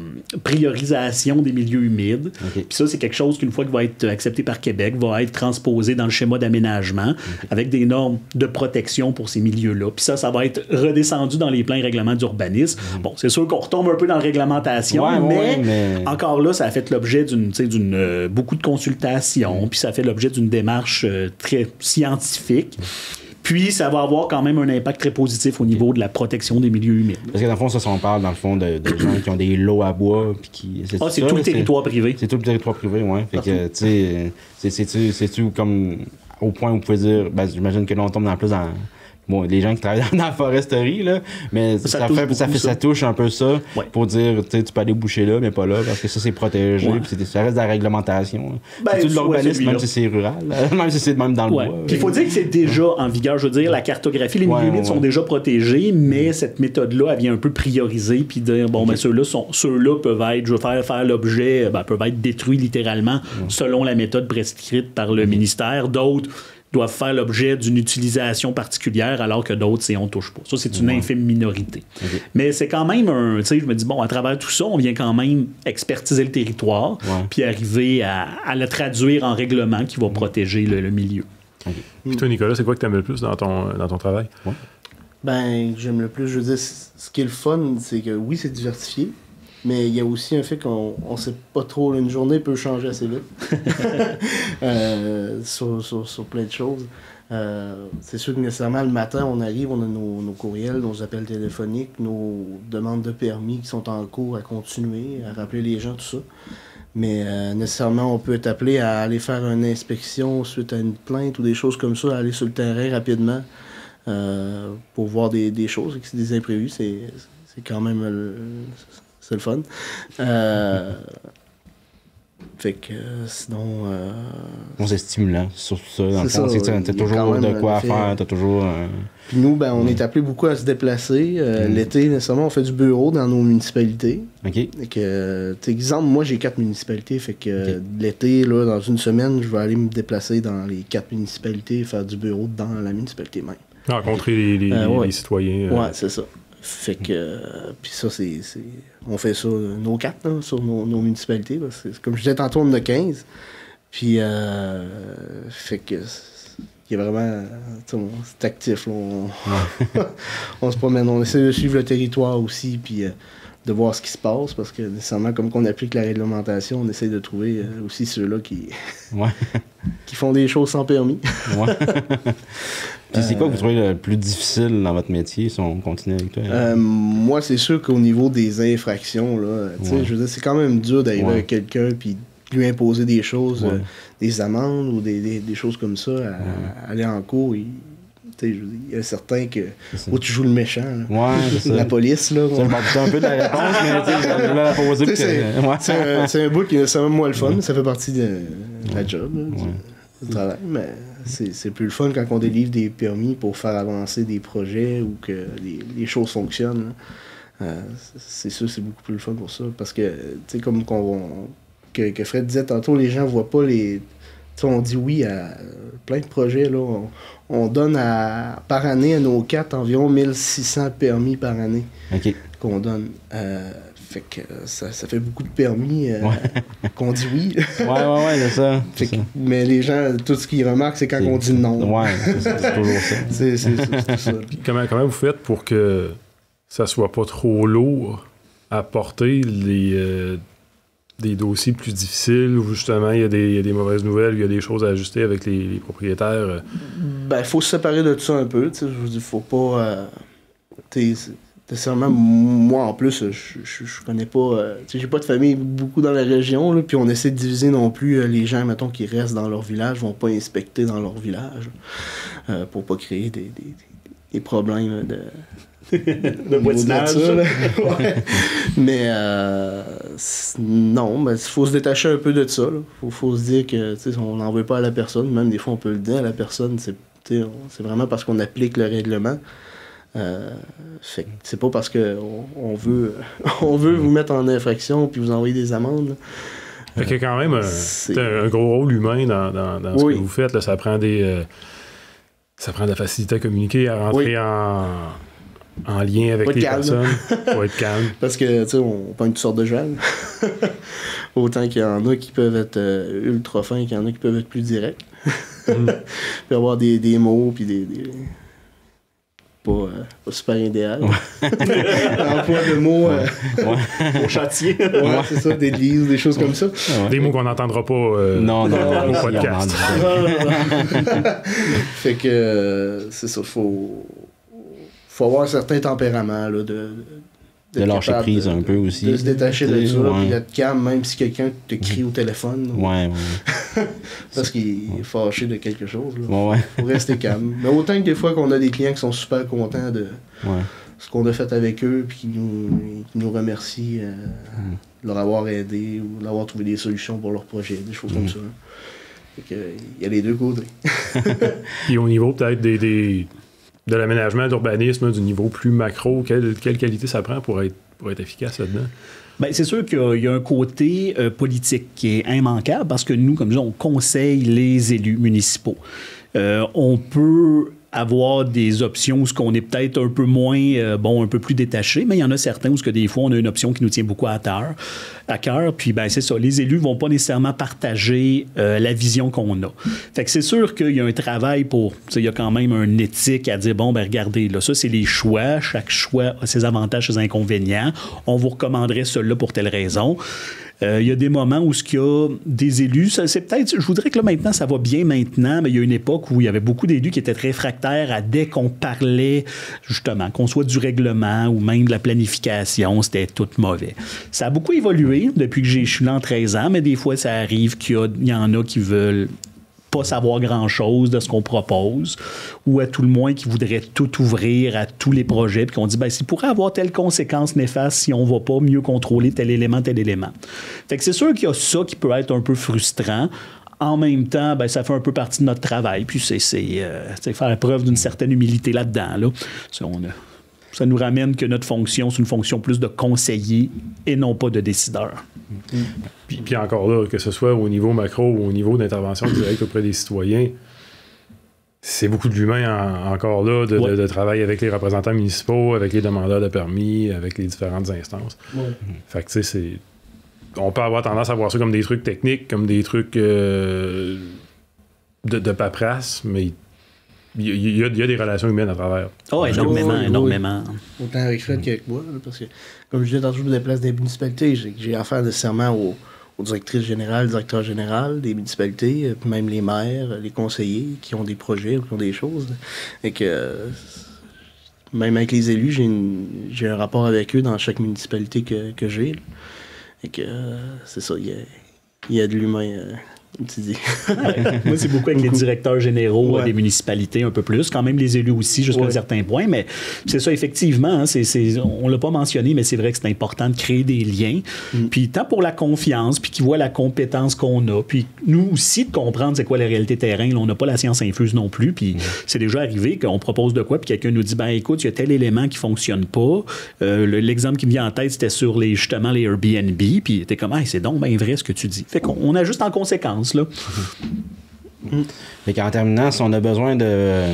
[SPEAKER 2] priorisation des milieux humides. Puis ça, c'est quelque chose qu'une fois qu'il va être accepté par Québec, va être transposé dans le schéma d'aménagement avec des normes de protection pour ces milieux-là. Puis ça va être redescendu dans les plans et règlements d'urbanisme. Bon, c'est sûr qu'on retombe un peu dans la réglementation, mais encore là, ça a fait l'objet d'une beaucoup de consultations, puis ça a fait l'objet d'une démarche très scientifique. Puis, ça va avoir quand même un impact très positif au niveau de la protection des milieux humides.
[SPEAKER 1] Parce que dans le fond, ça, on parle dans le fond de gens qui ont des lots à bois. Puis qui,
[SPEAKER 2] c'est tout le territoire privé.
[SPEAKER 1] C'est tout le territoire privé, oui. Fait que, tu sais, c'est-tu comme au point où vous pouvez dire, j'imagine que là, on tombe dans les gens qui travaillent dans la foresterie, là, mais ça touche un peu ça pour dire, tu peux aller boucher là, mais pas là, parce que ça, c'est protégé, puis ça reste de la réglementation. C'est de l'urbanisme, même si c'est rural, même si c'est même dans le bois.
[SPEAKER 2] Puis il faut dire que c'est déjà en vigueur. Je veux dire, la cartographie, les milieux humides sont déjà protégés, mais cette méthode-là, elle vient un peu prioriser, puis dire, ceux-là peuvent être, faire l'objet, peuvent être détruits littéralement selon la méthode prescrite par le ministère. D'autres doivent faire l'objet d'une utilisation particulière, alors que d'autres, on touche pas. Ça, c'est une infime minorité. Mais c'est quand même je me dis, à travers tout ça, on vient quand même expertiser le territoire, puis arriver à le traduire en règlement qui va protéger le milieu.
[SPEAKER 4] Puis toi, Nicolas, c'est quoi que tu aimes le plus dans ton travail?
[SPEAKER 3] J'aime le plus, je veux dire, ce qui est le fun, c'est que oui, c'est diversifié, mais il y a aussi un fait qu'on sait pas trop. Une journée peut changer assez vite sur plein de choses. C'est sûr que nécessairement le matin, on arrive, on a nos courriels, nos appels téléphoniques, nos demandes de permis qui sont en cours à continuer, à rappeler les gens, tout ça. Mais nécessairement, on peut être appelé à aller faire une inspection suite à une plainte ou des choses comme ça, à aller sur le terrain rapidement pour voir des choses. Et que c'est des imprévus, c'est quand même... c'est le fun. Fait que sinon...
[SPEAKER 1] c'est stimulant sur ça. Dans le fond, t'as toujours de quoi faire. T'as toujours...
[SPEAKER 3] Puis nous, on est appelé beaucoup à se déplacer. L'été, nécessairement, on fait du bureau dans nos municipalités. Fait que, exemple, moi, j'ai 4 municipalités. Fait que l'été, là, dans une semaine, je vais aller me déplacer dans les 4 municipalités et faire du bureau dans la municipalité même.
[SPEAKER 4] Rencontrer les citoyens.
[SPEAKER 3] Ouais, c'est ça. Fait que... puis ça, on fait ça, nos 4, là, sur nos municipalités. Comme je disais tantôt, on en a 15. Puis, fait que... il y a vraiment... c'est actif, là, on se promène, on essaie de suivre le territoire aussi, puis de voir ce qui se passe, parce que nécessairement, comme qu'on applique la réglementation, on essaie de trouver aussi ceux-là qui font des choses sans permis.
[SPEAKER 1] Ouais. Puis c'est quoi que vous trouvez le plus difficile dans votre métier, si on continue avec toi?
[SPEAKER 3] Moi, c'est sûr qu'au niveau des infractions, là, je veux dire, c'est quand même dur d'arriver avec quelqu'un puis lui imposer des choses, des amendes ou des choses comme ça, à aller en cours. Il y a certains que où tu joues le méchant. Là.
[SPEAKER 1] Ouais, c'est ça.
[SPEAKER 3] La police, là.
[SPEAKER 1] Ça, je m'en doutais un peu de la réponse, mais je voulais la poser.
[SPEAKER 3] C'est un bout qui est vraiment moins le fun, mais ça fait partie de la job, là, du travail. Mais c'est plus le fun quand on délivre des permis pour faire avancer des projets ou que les choses fonctionnent. C'est sûr, c'est beaucoup plus le fun pour ça. Parce que, tu sais, comme que Fred disait tantôt, les gens voient pas les... T'sais, on dit oui à plein de projets. Là. On donne par année à nos 4 environ 1600 permis par année qu'on donne. Fait que ça fait beaucoup de permis qu'on dit oui.
[SPEAKER 1] Ouais, c'est ça.
[SPEAKER 3] Mais les gens, tout ce qu'ils remarquent, c'est quand on dit non.
[SPEAKER 1] Ouais, c'est toujours ça.
[SPEAKER 3] C'est ça.
[SPEAKER 4] Comment vous faites pour que ça soit pas trop lourd à porter des dossiers plus difficiles où justement il y a des mauvaises nouvelles, il y a des choses à ajuster avec les propriétaires?
[SPEAKER 3] Ben, faut se séparer de ça un peu. Je vous dis, faut pas... nécessairement, moi en plus, je connais pas... j'ai pas de famille beaucoup dans la région, là, puis on essaie de diviser non plus les gens, mettons, qui restent dans leur village, vont pas inspecter dans leur village pour pas créer des problèmes
[SPEAKER 2] de boitinage.
[SPEAKER 3] Mais non, il faut se détacher un peu de ça. Faut se dire que on n'en veut pas à la personne. Même des fois, on peut le dire à la personne. C'est vraiment parce qu'on applique le règlement. Fait que c'est pas parce qu'on veut vous mettre en infraction puis vous envoyer des amendes.
[SPEAKER 4] Fait qu'il y a quand même un gros rôle humain dans ce que vous faites. Là. Ça prend de la facilité à communiquer, à rentrer en lien avec les personnes. Faut être calme. Parce que, tu sais, on prend toutes sortes de gens. Autant qu'il y en a qui peuvent être ultra fins, qu'il y en a qui peuvent être plus directs. Puis avoir des mots, puis des pas super idéal. L'emploi de mots
[SPEAKER 2] au chantier.
[SPEAKER 3] C'est ça, des livres, des choses comme ça.
[SPEAKER 4] Des mots qu'on n'entendra pas au podcast.
[SPEAKER 3] Fait que c'est ça, faut avoir un certain tempérament là,
[SPEAKER 1] de lâcher prise un peu aussi.
[SPEAKER 3] De se détacher de ça, puis d'être calme, même si quelqu'un te crie au téléphone. Parce qu'il est fâché de quelque chose. Là. Faut rester calme. Mais autant que des fois qu'on a des clients qui sont super contents de ce qu'on a fait avec eux, puis qui nous remercient de leur avoir aidé ou d'avoir trouvé des solutions pour leur projet, des choses comme ça. Fait que, il y a les deux côtés.
[SPEAKER 4] Puis au niveau peut-être de l'aménagement, de l'urbanisme, du niveau plus macro, quelle qualité ça prend pour être efficace là-dedans?
[SPEAKER 2] Bien, c'est sûr qu'il y a un côté politique qui est immanquable parce que nous, comme je dis, on conseille les élus municipaux. On peut avoir des options où on est peut-être un peu moins, un peu plus détaché, mais il y en a certains où des fois, on a une option qui nous tient beaucoup à cœur. Puis, ben c'est ça, les élus ne vont pas nécessairement partager la vision qu'on a. Fait que c'est sûr qu'il y a un travail il y a quand même une éthique à dire, regardez, là, ça, c'est les choix. Chaque choix a ses avantages, ses inconvénients. On vous recommanderait celui-là pour telle raison. Il y a des moments où il y a des élus, c'est peut-être, je voudrais que là maintenant, ça va bien maintenant, mais il y a une époque où il y avait beaucoup d'élus qui étaient très réfractaires à dès qu'on parlait, justement, qu'on soit du règlement ou même de la planification, c'était tout mauvais. Ça a beaucoup évolué depuis que je suis là en 13 ans, mais des fois, ça arrive qu'il y en a qui veulent pas savoir grand-chose de ce qu'on propose, ou à tout le moins qui voudraient tout ouvrir à tous les projets, puis qu'on dit, ça pourrait avoir telle conséquence néfaste si on ne va pas mieux contrôler tel élément. Fait que c'est sûr qu'il y a ça qui peut être un peu frustrant. En même temps, ça fait un peu partie de notre travail, puis c'est faire preuve d'une certaine humilité là-dedans. Là. Ça nous ramène que notre fonction, c'est une fonction plus de conseiller et non pas de décideur.
[SPEAKER 4] Puis encore là, que ce soit au niveau macro ou au niveau d'intervention directe auprès des citoyens, c'est beaucoup de l'humain encore là, de travail avec les représentants municipaux, avec les demandeurs de permis, avec les différentes instances. Fait que tu sais, on peut avoir tendance à voir ça comme des trucs techniques, comme des trucs de paperasse, mais il y a des relations humaines à travers.
[SPEAKER 2] Oh, énormément.
[SPEAKER 3] Autant avec Fred qu'avec moi, là, parce que, comme je disais tantôt, je me déplace des municipalités, j'ai affaire nécessairement aux directrices générales, directeurs généraux des municipalités, puis même les maires, les conseillers qui ont des projets ou qui ont des choses. Et que, même avec les élus, j'ai un rapport avec eux dans chaque municipalité que j'ai. Là. Et que c'est ça, il y a de l'humain. Tu dis.
[SPEAKER 2] Moi, c'est beaucoup avec les directeurs généraux des municipalités, un peu plus. Quand même, les élus aussi, jusqu'à un certain point. Mais c'est ça, effectivement. On ne l'a pas mentionné, mais c'est vrai que c'est important de créer des liens. Puis tant pour la confiance, puis qu'ils voient la compétence qu'on a. Puis nous aussi, de comprendre c'est quoi la réalité terrain. Là, on n'a pas la science infuse non plus. Puis c'est déjà arrivé qu'on propose de quoi, puis quelqu'un nous dit, ben écoute, il y a tel élément qui ne fonctionne pas. L'exemple qui me vient en tête, c'était sur justement les Airbnb. Puis t'es comme, c'est donc bien vrai ce que tu dis. Fait qu'on ajuste en conséquence. Là.
[SPEAKER 1] Fait qu'en terminant, si on a besoin de.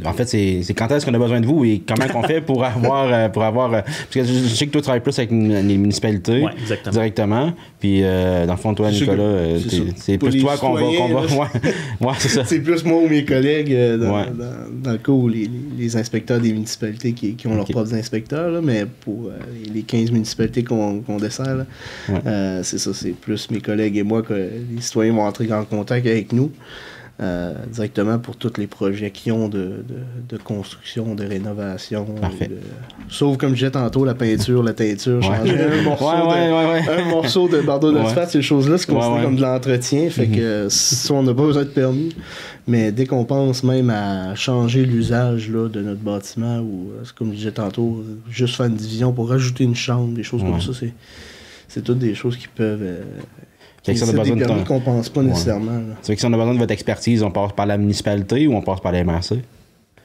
[SPEAKER 1] En fait, c'est quand est-ce qu'on a besoin de vous et comment qu'on fait pour avoir. Parce que je sais que toi, tu travailles plus avec les municipalités directement. Puis, dans le fond, toi, Nicolas, c'est plus toi qu'on va. Ouais, c'est ça.
[SPEAKER 3] C'est plus moi ou mes collègues dans le cas où les inspecteurs des municipalités qui ont leurs propres inspecteurs. Là, mais pour les 15 municipalités qu'on dessert, là, c'est ça. C'est plus mes collègues et moi que les citoyens vont entrer en contact avec nous. Directement pour tous les projets qu'ils ont de construction, de rénovation. Sauf, comme je disais tantôt, la peinture, la teinture, changer un morceau de bardeau d'asphalte, ces choses-là, c'est considéré comme de l'entretien. Fait que si on n'a pas besoin de permis, mais dès qu'on pense même à changer l'usage là, de notre bâtiment, ou comme je disais tantôt, juste faire une division pour rajouter une chambre, des choses comme ça, c'est toutes des choses qui peuvent... C'est des permis qu'on pense pas nécessairement.
[SPEAKER 1] C'est vrai que si on a besoin de votre expertise, on passe par la municipalité ou on passe par la MRC?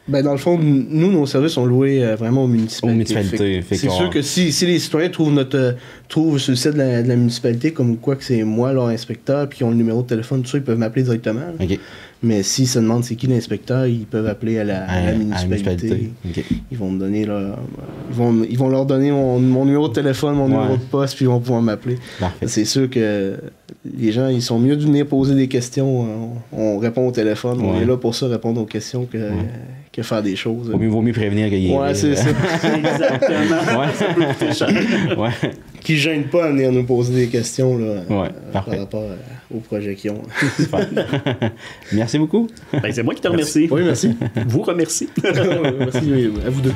[SPEAKER 3] Ben, dans le fond, nous, nos services sont loués vraiment aux municipalités. C'est sûr que si les citoyens trouvent sur le site de la municipalité comme quoi que c'est moi leur inspecteur puis qu'ils ont le numéro de téléphone, tout ça, ils peuvent m'appeler directement. Mais s'ils se demandent c'est qui l'inspecteur, ils peuvent appeler à la municipalité. Ils vont me donner ils vont leur donner mon numéro de téléphone, mon numéro de poste, puis ils vont pouvoir m'appeler. C'est sûr que les gens, ils sont mieux de venir poser des questions. On répond au téléphone. On est là pour ça, répondre aux questions que faire des choses.
[SPEAKER 1] Vaut mieux prévenir qu'il y ait...
[SPEAKER 3] Ouais, c'est ça.
[SPEAKER 2] Exactement. Ça peut coûter cher.
[SPEAKER 3] Qui ne gênent pas à venir nous poser des questions là, par rapport au projet qu'ils ont.
[SPEAKER 1] Merci beaucoup.
[SPEAKER 2] Ben, c'est moi qui te remercie.
[SPEAKER 3] Oui, merci.
[SPEAKER 2] Vous remercie.
[SPEAKER 3] Merci à vous deux.